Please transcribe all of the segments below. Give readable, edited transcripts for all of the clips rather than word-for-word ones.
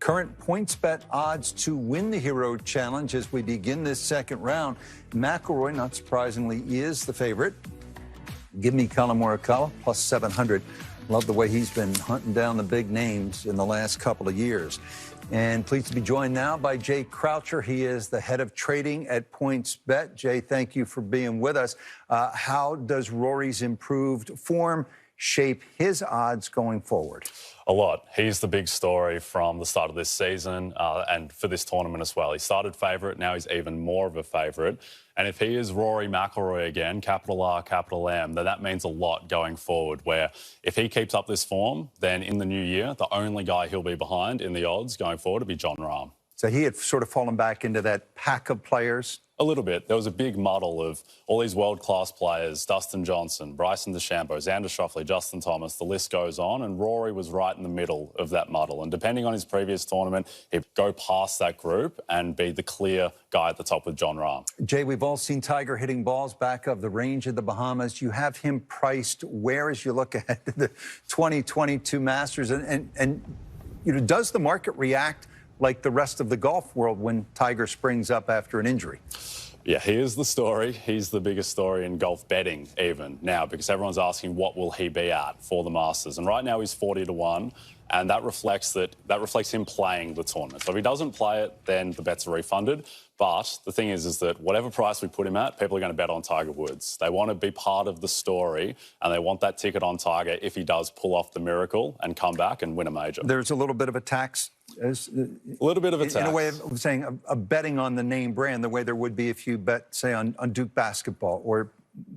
Current PointsBet odds to win the Hero Challenge as we begin this second round. McIlroy, not surprisingly, is the favorite. Give me Colin Morikawa, plus 700. Love the way he's been hunting down the big names in the last couple of years. And pleased to be joined now by Jay Croucher. He is the head of trading at PointsBet. Jay, thank you for being with us. How does Rory's improved form shape his odds going forward? A lot. He's the big story from the start of this season and for this tournament as well. He started favourite, now he's even more of a favourite. And if he is Rory McIlroy again, capital R, capital M, then that means a lot going forward, where if he keeps up this form, then in the new year, the only guy he'll be behind in the odds going forward will be Jon Rahm. So he had sort of fallen back into that pack of players? A little bit. There was a big muddle of all these world-class players, Dustin Johnson, Bryson DeChambeau, Xander Schauffele, Justin Thomas, the list goes on, and Rory was right in the middle of that muddle. And depending on his previous tournament, he'd go past that group and be the clear guy at the top with Jon Rahm. Jay, we've all seen Tiger hitting balls back of the range of the Bahamas. You have him priced where as you look at the 2022 Masters? And you know, does the market react like the rest of the golf world when Tiger springs up after an injury? Yeah, he is the story. He's the biggest story in golf betting even now, because everyone's asking what will he be at for the Masters. And right now he's 40-1, and that reflects him playing the tournament. So if he doesn't play it, then the bets are refunded. But the thing is that whatever price we put him at, people are going to bet on Tiger Woods. They want to be part of the story, and they want that ticket on Tiger if he does pull off the miracle and come back and win a major. There's a little bit of a tax. A little bit of a tax. In a way of saying a betting on the name brand, the way there would be if you bet, say, on Duke basketball, or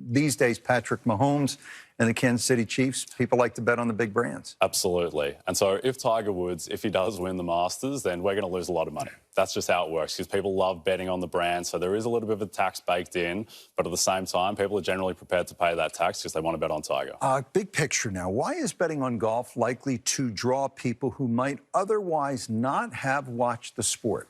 these days Patrick Mahomes and the Kansas City Chiefs. People like to bet on the big brands. Absolutely. And so if Tiger Woods, if he does win the Masters, then we're going to lose a lot of money. That's just how it works, because people love betting on the brand. So there is a little bit of a tax baked in, but at the same time, people are generally prepared to pay that tax because they want to bet on Tiger. Big picture now. Why is betting on golf likely to draw people who might otherwise not have watched the sport?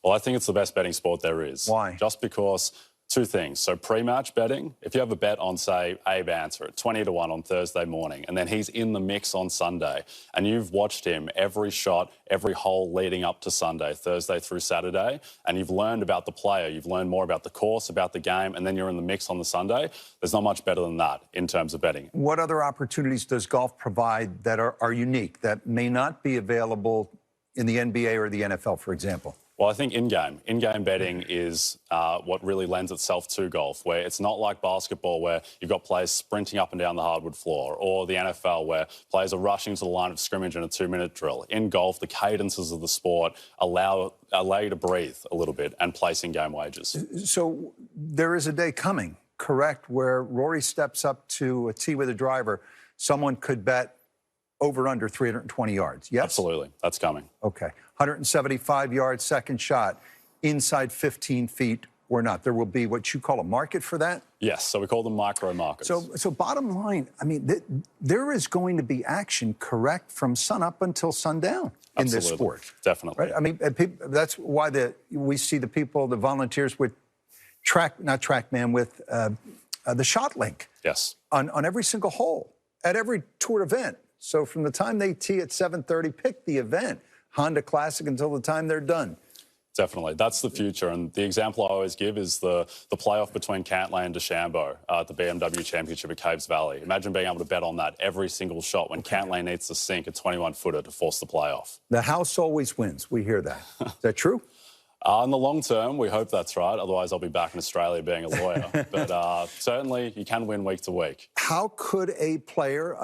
Well, I think it's the best betting sport there is. Why? Just because two things. So pre-match betting, if you have a bet on, say, Abe Answer at 20-1 on Thursday morning, and then he's in the mix on Sunday, and you've watched him every shot, every hole leading up to Sunday, Thursday through Saturday, and you've learned about the player, you've learned more about the course, about the game, and then you're in the mix on the Sunday, there's not much better than that in terms of betting. What other opportunities does golf provide that are unique, that may not be available in the NBA or the NFL, for example? Well, I think in-game betting is what really lends itself to golf, where it's not like basketball where you've got players sprinting up and down the hardwood floor, or the NFL where players are rushing to the line of scrimmage in a 2-minute drill. In golf, the cadences of the sport allow you to breathe a little bit and place in-game wagers. So there is a day coming, correct, where Rory steps up to a tee with a driver. Someone could bet over under 320 yards, yes? Absolutely. That's coming. Okay. 175 yards, second shot, inside 15 feet or not. There will be what you call a market for that? Yes, so we call them micro markets. So bottom line, I mean, there is going to be action, correct, from sun up until sundown in this sport. Definitely. Right? I mean, that's why we see the people, the volunteers with the shot link. Yes. On every single hole, at every tour event. So from the time they tee at 7:30, pick the event, Honda Classic, until the time they're done. Definitely. That's the future. And the example I always give is the playoff between Cantlay and DeChambeau at the BMW Championship at Caves Valley. Imagine being able to bet on that every single shot when Cantlay needs to sink a 21-footer to force the playoff. The house always wins. We hear that. Is that true? In the long term, we hope that's right. Otherwise, I'll be back in Australia being a lawyer. But certainly, you can win week to week. How could a player,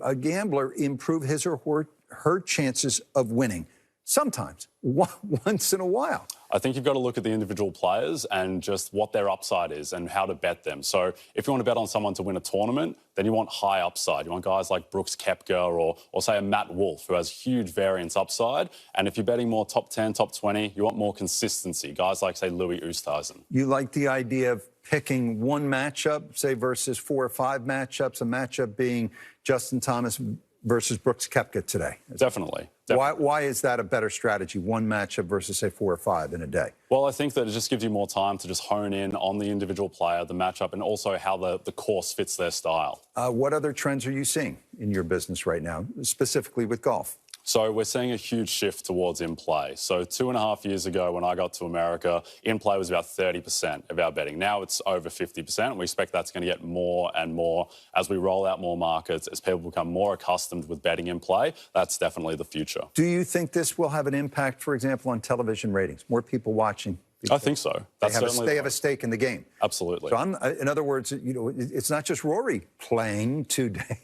a gambler, improve his or her chances of winning? Sometimes, once in a while. I think you've got to look at the individual players and just what their upside is and how to bet them. So if you want to bet on someone to win a tournament, then you want high upside. You want guys like Brooks Koepka or say a Matt Wolff, who has huge variance upside. And if you're betting more top 10, top 20, you want more consistency. Guys like, say, Louis Oosthuizen. You like the idea of picking one matchup, say, versus 4 or 5 matchups, a matchup being Justin Thomas versus Brooks Koepka today? Definitely. Why is that a better strategy, one matchup versus, say, 4 or 5 in a day? Well, I think that it just gives you more time to just hone in on the individual player, the matchup, and also how the course fits their style. What other trends are you seeing in your business right now, specifically with golf? So we're seeing a huge shift towards in-play. So 2.5 years ago when I got to America, in-play was about 30% of our betting. Now it's over 50%. We expect that's going to get more and more as we roll out more markets, as people become more accustomed with betting in play. That's definitely the future. Do you think this will have an impact, for example, on television ratings? More people watching? I think so. They have a stake in the game. Absolutely. So in other words, it's not just Rory playing today.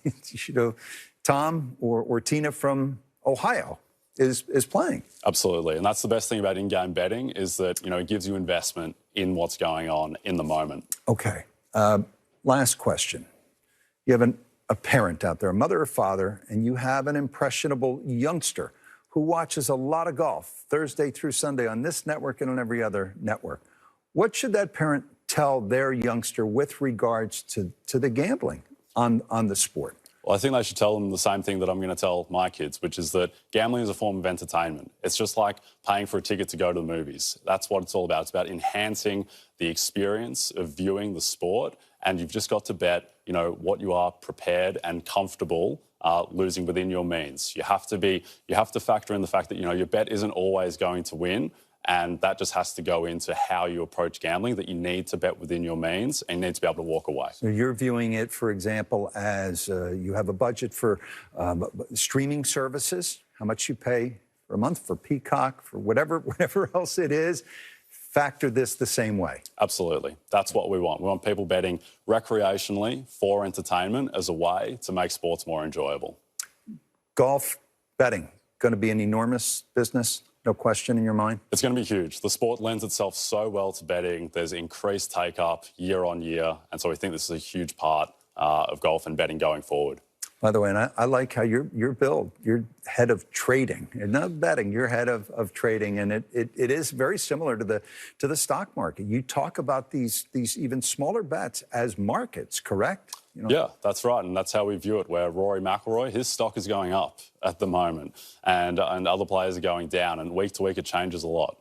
Tom or Tina from Ohio is playing. Absolutely. And that's the best thing about in-game betting is that, it gives you investment in what's going on in the moment. Okay. Last question. You have a parent out there, a mother or father, and you have an impressionable youngster who watches a lot of golf Thursday through Sunday on this network and on every other network. What should that parent tell their youngster with regards to the gambling on the sport? Well, I think they should tell them the same thing that I'm going to tell my kids, which is that gambling is a form of entertainment. It's just like paying for a ticket to go to the movies. That's what it's all about. It's about enhancing the experience of viewing the sport, and you've just got to bet, what you are prepared and comfortable losing within your means. You have to factor in the fact that, your bet isn't always going to win. And that just has to go into how you approach gambling, that you need to bet within your means and you need to be able to walk away. So you're viewing it, for example, as you have a budget for streaming services, how much you pay for a month for Peacock, for whatever else it is. Factor this the same way. Absolutely. That's what we want. We want people betting recreationally for entertainment as a way to make sports more enjoyable. Golf betting, going to be an enormous business. No question in your mind? It's going to be huge. The sport lends itself so well to betting. There's increased take-up year on year. And so we think this is a huge part of golf and betting going forward. By the way, and I like how you're built. You're head of trading, and not betting. You're head of trading, and it is very similar to the stock market. You talk about these even smaller bets as markets, correct? Yeah, that's right, and that's how we view it. Where Rory McIlroy, his stock is going up at the moment, and other players are going down, and week to week it changes a lot.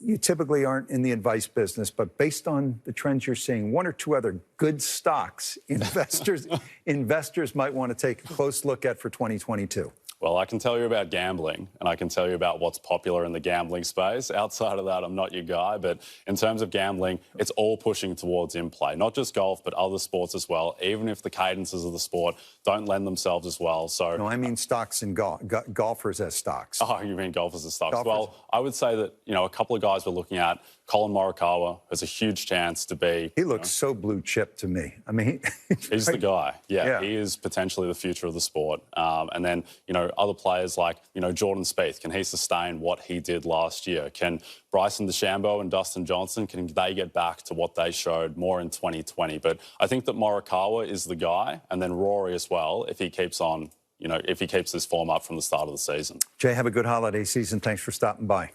You typically aren't in the advice business, but based on the trends you're seeing, one or two other good stocks investors might want to take a close look at for 2022. Well, I can tell you about gambling, and I can tell you about what's popular in the gambling space. Outside of that, I'm not your guy, but in terms of gambling, it's all pushing towards in-play. Not just golf, but other sports as well, even if the cadences of the sport don't lend themselves as well. So, no, I mean stocks and golfers as stocks. Oh, you mean golfers as stocks? Golfers. Well, I would say that, a couple of guys we're looking at, Colin Morikawa has a huge chance to be... He looks so blue chip to me. I mean... He's the guy. Yeah, he is potentially the future of the sport. And then, other players like, Jordan Spieth, can he sustain what he did last year? Can Bryson DeChambeau and Dustin Johnson, can they get back to what they showed more in 2020? But I think that Morikawa is the guy, and then Rory as well, if he keeps on, if he keeps this form up from the start of the season. Jay, have a good holiday season. Thanks for stopping by.